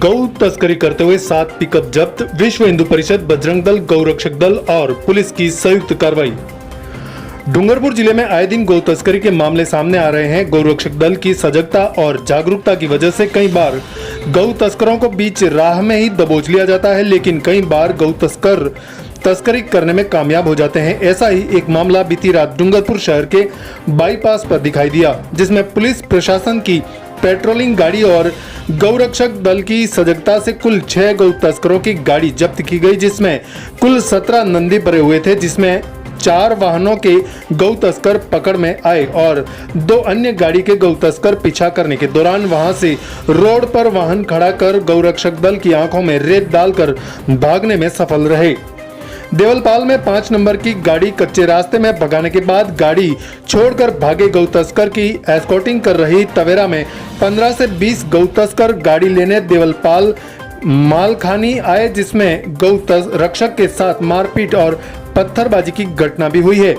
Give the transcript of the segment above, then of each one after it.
गौ तस्करी करते हुए 7 पिकअप जब्त। विश्व हिंदू परिषद, बजरंग दल, गौरक्षक दल और पुलिस की संयुक्त कार्रवाई। डूंगरपुर जिले में आए दिन गौ तस्करी के मामले सामने आ रहे हैं। गौरक्षक दल की सजगता और जागरूकता की वजह से कई बार गौ तस्करों को बीच राह में ही दबोच लिया जाता है, लेकिन कई बार गौ तस्कर तस्करी करने में कामयाब हो जाते हैं। ऐसा ही एक मामला बीती रात डूंगरपुर शहर के बाईपास पर दिखाई दिया, जिसमें पुलिस प्रशासन की पेट्रोलिंग गाड़ी और गौरक्षक दल की सजगता से कुल 6 गौ तस्करों की गाड़ी जब्त की गई, जिसमें कुल 17 नंदी भरे हुए थे, जिसमें 4 वाहनों के गौ तस्कर पकड़ में आए और 2 अन्य गाड़ी के गौ तस्कर पीछा करने के दौरान वहां से रोड पर वाहन खड़ा कर गौरक्षक दल की आंखों में रेत डालकर भागने में सफल रहे। देवलपाल में 5 नंबर की गाड़ी कच्चे रास्ते में भगाने के बाद गाड़ी छोड़कर भागे गौ तस्कर की एस्कॉर्टिंग कर रही तवेरा में 15 से 20 गौ तस्कर गाड़ी लेने देवलपाल मालखानी आए, जिसमें गौ रक्षक के साथ मारपीट और पत्थरबाजी की घटना भी हुई है।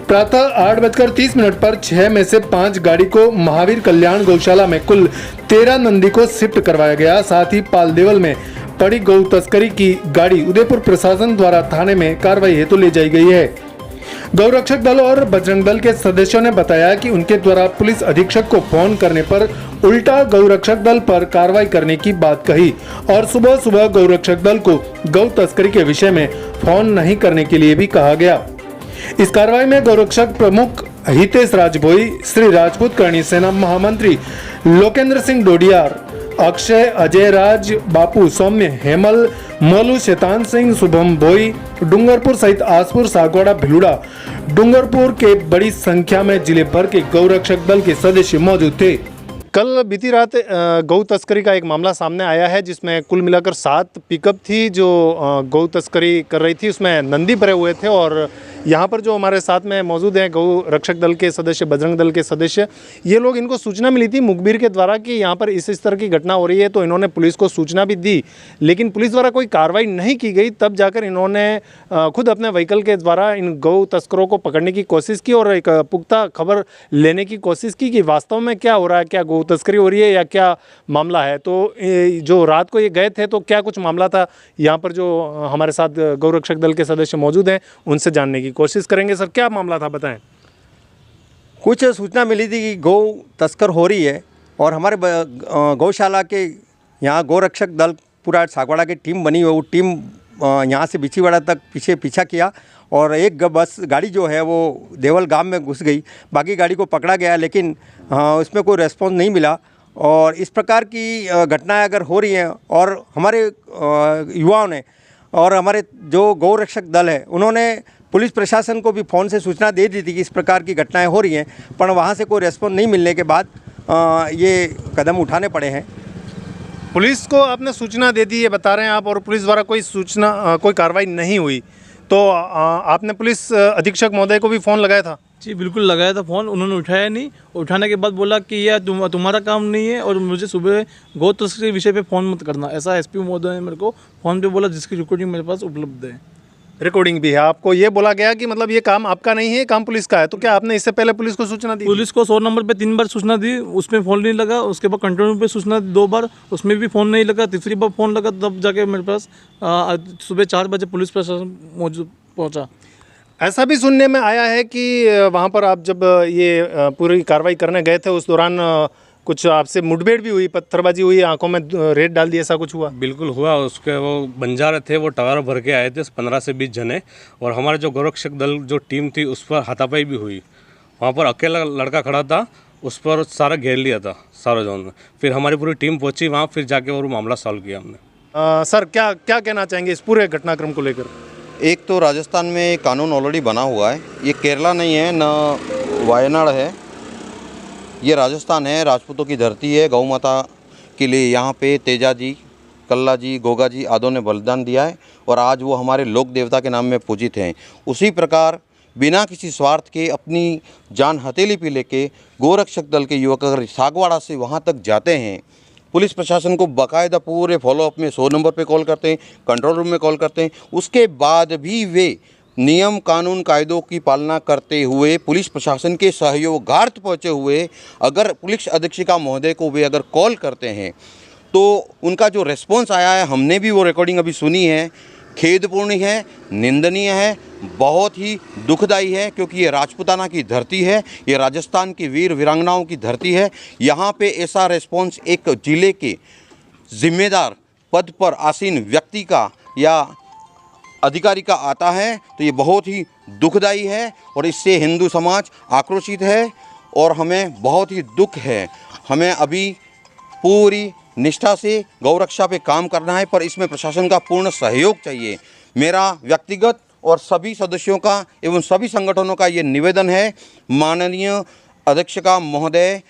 प्रातः 8:30 पर 6 में से 5 गाड़ी को महावीर कल्याण गौशाला में कुल 13 नंदी को शिफ्ट करवाया गया। साथ ही पाल देवल में पड़ी गौ तस्करी की गाड़ी उदयपुर प्रशासन द्वारा थाने में कार्रवाई हेतु ले जाई गई है। गौरक्षक दल और बजरंग दल के सदस्यों ने बताया कि उनके द्वारा पुलिस अधीक्षक को फोन करने पर उल्टा गौरक्षक दल पर कार्रवाई करने की बात कही और सुबह सुबह गौरक्षक दल को गौ तस्करी के विषय में फोन नहीं करने के लिए भी कहा गया। इस कार्रवाई में गौरक्षक प्रमुख हितेश राजभोई, श्री राजपूत करणी सेना महामंत्री लोकेंद्र सिंह डोडियार, अक्षय, अजय राज, बापू, सौम्य, हेमल, मोलू, शैतान सिंह, शुभम भोई, डूंगरपुर सहित आसपुर, सागवाड़ा, भिलुड़ा, डूंगरपुर के बड़ी संख्या में जिले भर के गौरक्षक दल के सदस्य मौजूद थे। कल बीती रात गौ तस्करी का एक मामला सामने आया है, जिसमें कुल मिलाकर 7 पिकअप थी जो गौ तस्करी कर रही थी। उसमें नंदी भरे हुए थे और यहाँ पर जो हमारे साथ में मौजूद हैं गौ रक्षक दल के सदस्य, बजरंग दल के सदस्य, ये लोग, इनको सूचना मिली थी मुखबिर के द्वारा कि यहाँ पर इस तरह की घटना हो रही है, तो इन्होंने पुलिस को सूचना भी दी, लेकिन पुलिस द्वारा कोई कार्रवाई नहीं की गई। तब जाकर इन्होंने खुद अपने व्हीकल के द्वारा इन गौ तस्करों को पकड़ने की कोशिश की और एक पुख्ता खबर लेने की कोशिश की कि वास्तव में क्या हो रहा है, क्या गौ तस्करी हो रही है या क्या मामला है। तो जो रात को ये गए थे तो क्या कुछ मामला था, यहाँ पर जो हमारे साथ गौरक्षक दल के सदस्य मौजूद हैं उनसे जानने की कोशिश करेंगे। सर, क्या मामला था, बताएं। कुछ सूचना मिली थी कि गौ तस्कर हो रही है और हमारे गौशाला के यहाँ गौरक्षक दल पूरा सागवाड़ा की टीम बनी हुई, वो टीम यहाँ से बिछीवाड़ा तक पीछा किया और एक बस गाड़ी जो है वो देवल गांव में घुस गई। बाकी गाड़ी को पकड़ा गया, लेकिन उसमें कोई रेस्पॉन्स नहीं मिला। और इस प्रकार की घटनाएं अगर हो रही हैं और हमारे युवाओं ने और हमारे जो गौरक्षक दल है उन्होंने पुलिस प्रशासन को भी फ़ोन से सूचना दे दी थी कि इस प्रकार की घटनाएं हो रही हैं, पर वहाँ से कोई रेस्पॉन्स नहीं मिलने के बाद ये कदम उठाने पड़े हैं। पुलिस को आपने सूचना दे दी, ये बता रहे हैं आप, और पुलिस द्वारा कोई कार्रवाई नहीं हुई, तो आपने पुलिस अधीक्षक महोदय को भी फ़ोन लगाया था? जी बिल्कुल लगाया था फ़ोन, उन्होंने उठाया नहीं। उठाने के बाद बोला कि यह तुम्हारा काम नहीं है और मुझे सुबह गौ तस्करी के विषय पे फ़ोन मत करना, ऐसा एसपी महोदय ने मेरे को फ़ोन पे बोला, जिसकी रिकॉर्डिंग मेरे पास उपलब्ध है। रिकॉर्डिंग भी है? आपको ये बोला गया कि मतलब ये काम आपका नहीं है, काम पुलिस का है, तो क्या आपने इससे पहले पुलिस को सूचना दी? पुलिस को 100 नंबर पे 3 बार सूचना दी, उसमें फ़ोन नहीं लगा। उसके बाद कंट्रोल रूम पे सूचना दी 2 बार, उसमें भी फ़ोन नहीं लगा। तीसरी बार फ़ोन लगा तब जाके मेरे पास सुबह 4 बजे पुलिस प्रशासन पहुँचा। ऐसा भी सुनने में आया है कि वहाँ पर आप जब ये पूरी कार्रवाई करने गए थे उस दौरान कुछ आपसे मुठभेड़ भी हुई, पत्थरबाजी हुई, आंखों में रेत डाल दी, ऐसा कुछ हुआ? बिल्कुल हुआ। उसके वो बंजारे थे, वो टगार भर के आए थे 15 से 20 जने, और हमारे जो गौरक्षक दल जो टीम थी उस पर हाथापाई भी हुई। वहाँ पर अकेला लड़का खड़ा था, उस पर सारा घेर लिया था सारा जोन में। फिर हमारी पूरी टीम पहुँची वहाँ, फिर जाके वो मामला सॉल्व किया हमने। सर, क्या कहना चाहेंगे इस पूरे घटनाक्रम को लेकर? एक तो राजस्थान में कानून ऑलरेडी बना हुआ है, ये केरला नहीं है, न वायनाड है, ये राजस्थान है, राजपूतों की धरती है। गौ माता के लिए यहाँ पे तेजा जी, कल्ला जी, गोगा जी आदों ने बलिदान दिया है और आज वो हमारे लोक देवता के नाम में पूजित हैं। उसी प्रकार बिना किसी स्वार्थ के अपनी जान हथेली पे लेके गौरक्षक दल के युवक अगर सागवाड़ा से वहाँ तक जाते हैं, पुलिस प्रशासन को बाकायदा पूरे फॉलोअप में 100 नंबर पे कॉल करते हैं, कंट्रोल रूम में कॉल करते हैं, उसके बाद भी वे नियम कानून कायदों की पालना करते हुए पुलिस प्रशासन के सहयोगार्थ पहुँचे हुए अगर पुलिस अधीक्षिका महोदय को वे अगर कॉल करते हैं तो उनका जो रिस्पॉन्स आया है, हमने भी वो रिकॉर्डिंग अभी सुनी है, खेदपूर्ण है, निंदनीय है, बहुत ही दुखदाई है, क्योंकि ये राजपूताना की धरती है, ये राजस्थान की वीर वीरांगनाओं की धरती है। यहाँ पे ऐसा रिस्पॉन्स एक ज़िले के जिम्मेदार पद पर आसीन व्यक्ति का या अधिकारी का आता है तो ये बहुत ही दुखदाई है और इससे हिंदू समाज आक्रोशित है और हमें बहुत ही दुख है। हमें अभी पूरी निष्ठा से गौरक्षा पे काम करना है, पर इसमें प्रशासन का पूर्ण सहयोग चाहिए। मेरा व्यक्तिगत और सभी सदस्यों का एवं सभी संगठनों का ये निवेदन है, माननीय अध्यक्षका महोदय,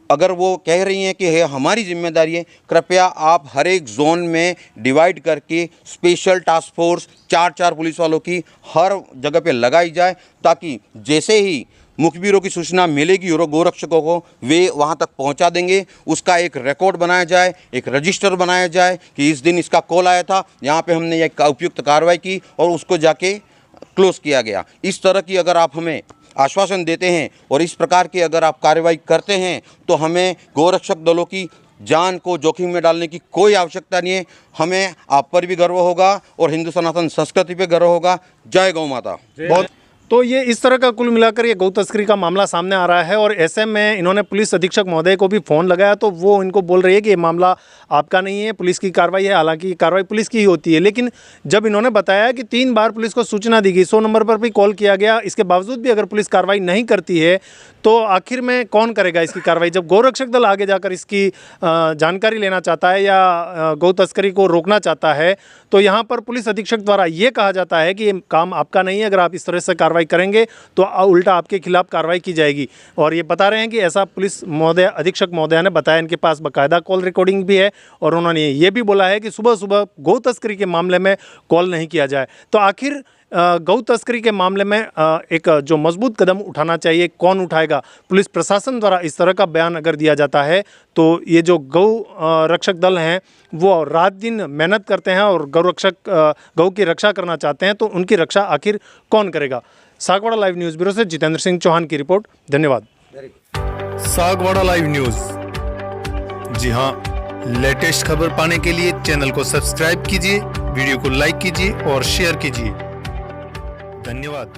अगर वो कह रही हैं कि है हमारी जिम्मेदारी है, कृपया आप हर एक जोन में डिवाइड करके स्पेशल टास्क फोर्स 4-4 पुलिस वालों की हर जगह पे लगाई जाए, ताकि जैसे ही मुखबिरों की सूचना मिलेगी गोरक्षकों को, वे वहां तक पहुंचा देंगे। उसका एक रिकॉर्ड बनाया जाए, एक रजिस्टर बनाया जाए कि इस दिन इसका कॉल आया था, यहाँ पे हमने एक उपयुक्त कार्रवाई की और उसको जाके क्लोज किया गया। इस तरह की अगर आप हमें आश्वासन देते हैं और इस प्रकार की अगर आप कार्रवाई करते हैं तो हमें गोरक्षक दलों की जान को जोखिम में डालने की कोई आवश्यकता नहीं है। हमें आप पर भी गर्व होगा और हिंदू सनातन संस्कृति पे गर्व होगा। जय गौ माता। बहुत तो ये इस तरह का कुल मिलाकर ये गौ तस्करी का मामला सामने आ रहा है और ऐसे में इन्होंने पुलिस अधीक्षक महोदय को भी फ़ोन लगाया तो वो इनको बोल रही है कि ये मामला आपका नहीं है, पुलिस की कार्रवाई है। हालांकि कार्रवाई पुलिस की ही होती है, लेकिन जब इन्होंने बताया कि 3 बार पुलिस को सूचना दी गई, 100 नंबर पर भी कॉल किया गया, इसके बावजूद भी अगर पुलिस कार्रवाई नहीं करती है तो आखिर में कौन करेगा इसकी कार्रवाई? जब गौरक्षक दल आगे जाकर इसकी जानकारी लेना चाहता है या गौ तस्करी को रोकना चाहता है तो यहाँ पर पुलिस अधीक्षक द्वारा ये कहा जाता है कि ये काम आपका नहीं है, अगर आप इस तरह से कार्रवाई करेंगे तो उल्टा आपके खिलाफ कार्रवाई की जाएगी। और ये बता रहे हैं कि ऐसा पुलिस महोदय अधीक्षक महोदय ने बताया, इनके पास बाकायदा कॉल रिकॉर्डिंग भी है और उन्होंने ये भी बोला है कि सुबह सुबह गौ तस्करी के मामले में कॉल नहीं किया जाए। तो आखिर गौ तस्करी के मामले में एक जो मजबूत कदम उठाना चाहिए, कौन उठाएगा? पुलिस प्रशासन द्वारा इस तरह का बयान अगर दिया जाता है तो ये जो गौ रक्षक दल हैं वो रात दिन मेहनत करते हैं और गौ की रक्षा करना चाहते हैं, तो उनकी रक्षा आखिर कौन करेगा? सागवाड़ा लाइव न्यूज़ ब्यूरो से जितेंद्र सिंह चौहान की रिपोर्ट। धन्यवाद। सागवाड़ा लाइव न्यूज़, जी हाँ, लेटेस्ट खबर पाने के लिए चैनल को सब्सक्राइब कीजिए, वीडियो को लाइक कीजिए और शेयर कीजिए। धन्यवाद।